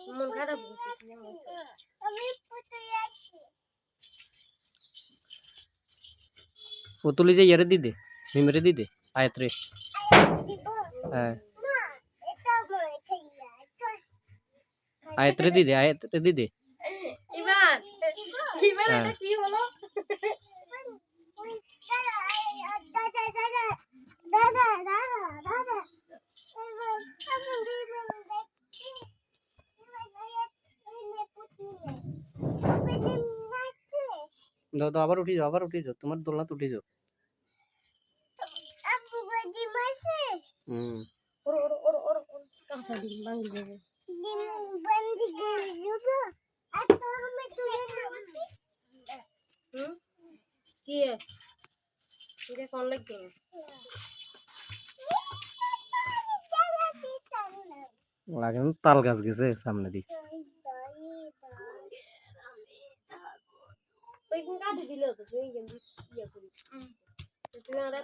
মন খারাপ হইতেছে আমি পুতুল আছি পুতুলি যে ইয়ারে দি দে মিমরে দি দে আয়াতরে হ্যাঁ আয়াতরে দি দে ইমান ইমান এটা কি হলো দাও দাও আবার উঠি যাও তোমার দোলনা উঠি যাও হুম ওর ওর ওর ওর কাঁচা ডিম ভাঙি যাবে ডিম ভাঙি যাবে আর তো আমি তুলে নাও কি এটা কোন লাগবে লাগে তাল গাছ গেছে সামনে দি ওই কোন কাটি দিলে তো তুই কিন্তু ইয়া করি তুই আর